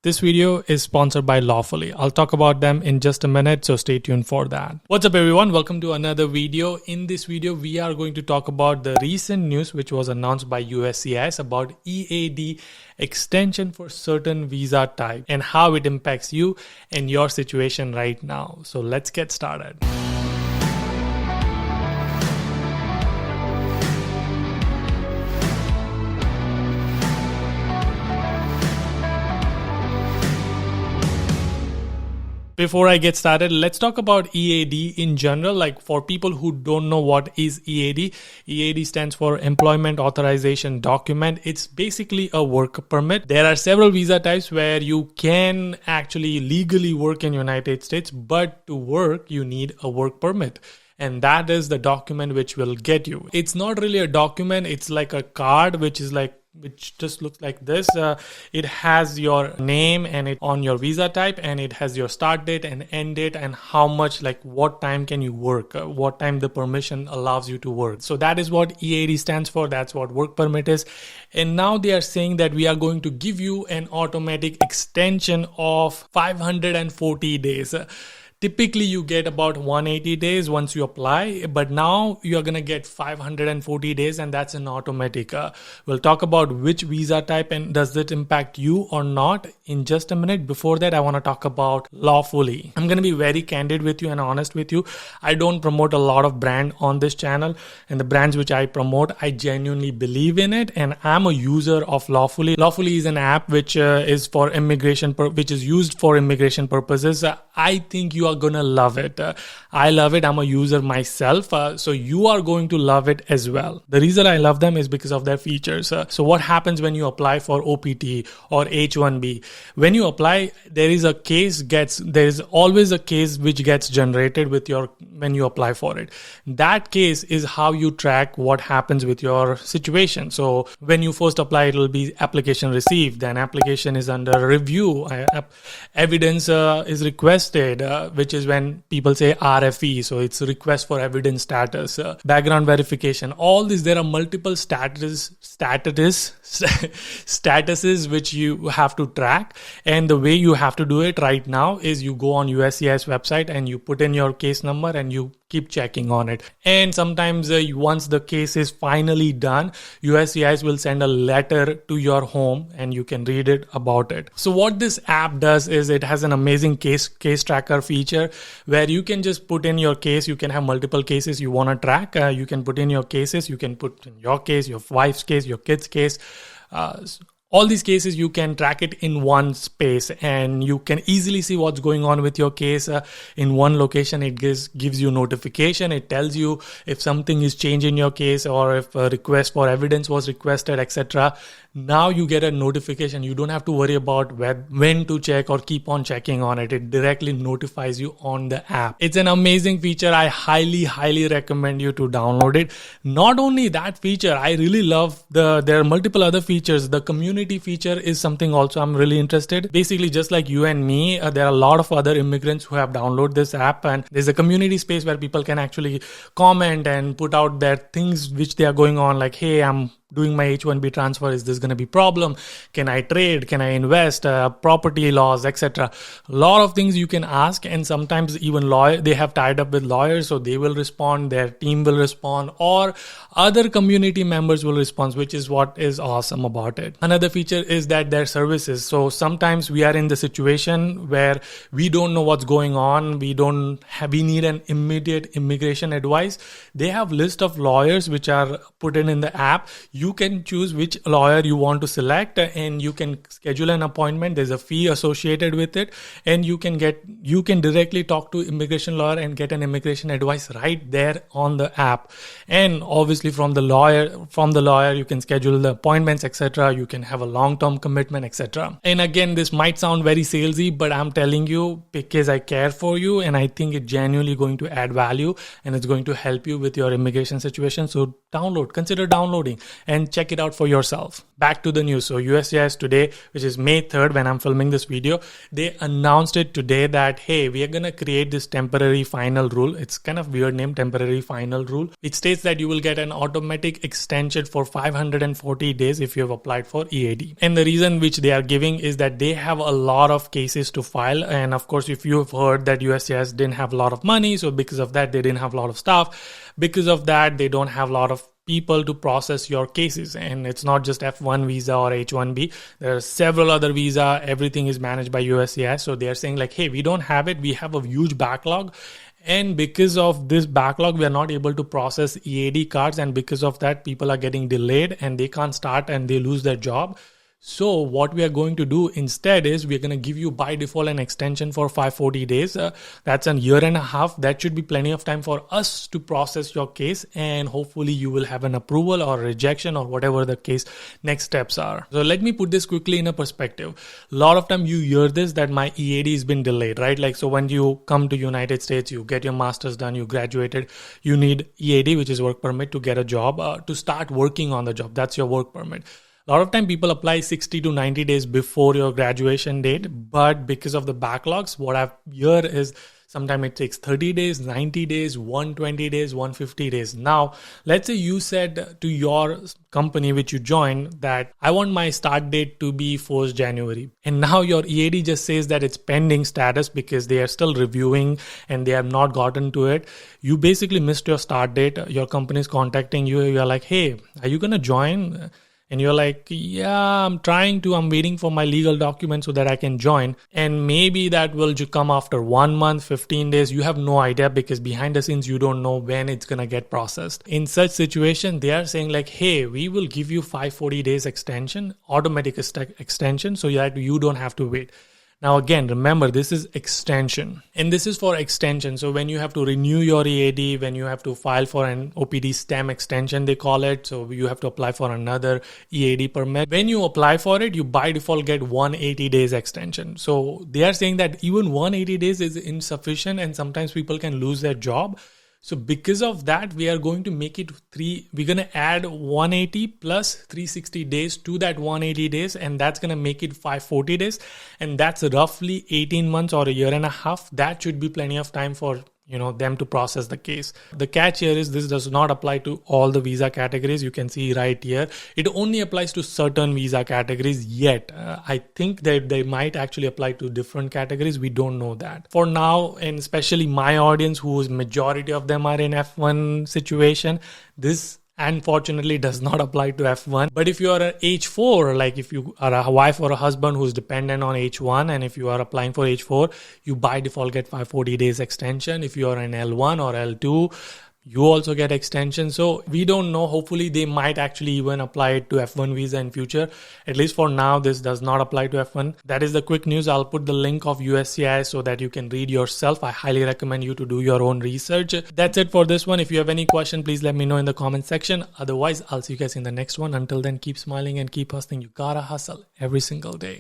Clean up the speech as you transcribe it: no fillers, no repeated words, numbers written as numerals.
This video is sponsored by Lawfully. I'll talk about them in just a minute, so stay tuned for that. What's up everyone? Welcome to another video. In this video, we are going to talk about the recent news which was announced by USCIS about EAD extension for certain visa type and how it impacts you and your situation right now. So let's get started. Before I get started, let's talk about EAD in general. Like for people who don't know what is EAD, EAD stands for Employment Authorization Document. It's basically a work permit. There are several visa types where you can actually legally work in United States, but to work, you need a work permit. And that is the document which will get you. It's not really a document. It's like a card, which just looks like this. It has your name and it on your visa type, and it has your start date and end date and how much, like what time can you work, what time the permission allows you to work. So that is what EAD stands for. That's what work permit is. And now they are saying that we are going to give you an automatic extension of 540 days. Typically, you get about 180 days once you apply, but now you're going to get 540 days, and that's an automatic. We'll talk about which visa type and does it impact you or not in just a minute. Before that, I want to talk about Lawfully. I'm going to be very candid with you and honest with you. I don't promote a lot of brand on this channel, and the brands which I promote, I genuinely believe in it, and I'm a user of Lawfully. Lawfully is an app which is for immigration, which is used for immigration purposes. I think you are gonna love it. I love it. I'm a user myself, so you are going to love it as well. The reason I love them is because of their features. So what happens when you apply for OPT or H-1B? When you apply, there is always a case which gets generated when you apply for it. That case is how you track what happens with your situation. So when you first apply, it will be application received, then application is under review, evidence is requested, which is when people say RFE. So it's a request for evidence status, background verification, all this. There are multiple statuses which you have to track. And the way you have to do it right now is you go on USCIS website and you put in your case number and you keep checking on it. And sometimes once the case is finally done, USCIS will send a letter to your home and you can read it about it. So what this app does is it has an amazing case tracker feature where you can just put in your case. You can have multiple cases you want to track. You can put in your cases. You can put in your case, your wife's case, your kid's case. All these cases, you can track it in one space and you can easily see what's going on with your case in one location. It gives you notification. It tells you if something is changed in your case or if a request for evidence was requested, etc. Now you get a notification. You don't have to worry about when to check or keep on checking on it. It directly notifies you on the app. It's an amazing feature. I highly recommend you to download it. Not only that feature, I really love there are multiple other features. The community feature is something also I'm really interested. Basically, just like you and me, there are a lot of other immigrants who have downloaded this app, and there's a community space where people can actually comment and put out their things which they are going on, like, hey, I'm doing my H-1B transfer. Is this going to be a problem? Can I trade? Can I invest? Property laws, etc. A lot of things you can ask, and sometimes even they have tied up with lawyers, so they will respond, their team will respond, or other community members will respond, which is what is awesome about it. Another feature is that their services. So sometimes we are in the situation where we don't know what's going on. We need an immediate immigration advice. They have list of lawyers which are put in the app. You can choose which lawyer you want to select and you can schedule an appointment. There's a fee associated with it, and you can directly talk to immigration lawyer and get an immigration advice right there on the app. And obviously from the lawyer you can schedule the appointments, etc. You can have a long-term commitment, etc. And again, this might sound very salesy, but I'm telling you because I care for you and I think it's genuinely going to add value and it's going to help you with your immigration situation. So consider downloading. and check it out for yourself. Back to the news. So USCIS today, which is May 3rd when I'm filming this video, they announced it today that, hey, we are going to create this temporary final rule. It's kind of weird name, temporary final rule. It states that you will get an automatic extension for 540 days if you have applied for EAD. And the reason which they are giving is that they have a lot of cases to file. And of course, if you have heard that USCIS didn't have a lot of money, so because of that, they didn't have a lot of staff. Because of that, they don't have a lot of people to process your cases. And it's not just F1 visa or H1B. There are several other visa. Everything is managed by USCIS. So they are saying like, hey, we don't have it. We have a huge backlog. And because of this backlog, we are not able to process EAD cards. And because of that, people are getting delayed and they can't start and they lose their job. So what we are going to do instead is we're going to give you by default an extension for 540 days. That's a year and a half. That should be plenty of time for us to process your case. And hopefully you will have an approval or rejection or whatever the case next steps are. So let me put this quickly in a perspective. A lot of time you hear this, that my EAD has been delayed, right? Like, so when you come to United States, you get your master's done, you graduated, you need EAD, which is work permit, to get a job, to start working on the job. That's your work permit. A lot of time people apply 60 to 90 days before your graduation date, but because of the backlogs, what I've heard is sometimes it takes 30 days, 90 days, 120 days, 150 days. Now, let's say you said to your company which you joined that I want my start date to be 1st January. And now your EAD just says that it's pending status because they are still reviewing and they have not gotten to it. You basically missed your start date. Your company is contacting you. You're like, hey, are you going to join? And you're like, yeah, I'm waiting for my legal documents so that I can join. And maybe that will come after 1 month, 15 days. You have no idea because behind the scenes, you don't know when it's going to get processed. In such situation, they are saying like, hey, we will give you 540 days extension, automatic extension, so that you don't have to wait. Now, again, remember, this is extension and this is for extension. So when you have to renew your EAD, when you have to file for an OPD STEM extension, they call it. So you have to apply for another EAD permit. When you apply for it, you by default get 180 days extension. So they are saying that even 180 days is insufficient and sometimes people can lose their job. So because of that, we are going to make it we're going to add 180 plus 360 days to that 180 days. And that's going to make it 540 days. And that's roughly 18 months or a year and a half. That should be plenty of time for them to process the case. The catch here is this does not apply to all the visa categories. You can see right here. It only applies to certain visa categories yet. I think that they might actually apply to different categories. We don't know that. For now, and especially my audience, whose majority of them are in F1 situation, this unfortunately does not apply to F1. But if you are an H4, like if you are a wife or a husband who's dependent on H1, and if you are applying for H4, you by default get 540 days extension. If you are an L1 or L2, you also get extension. So we don't know. Hopefully they might actually even apply it to F1 visa in future. At least for now, this does not apply to F1. That is the quick news. I'll put the link of USCIS so that you can read yourself. I highly recommend you to do your own research. That's it for this one. If you have any question, please let me know in the comment section. Otherwise, I'll see you guys in the next one. Until then, keep smiling and keep hustling. You gotta hustle every single day.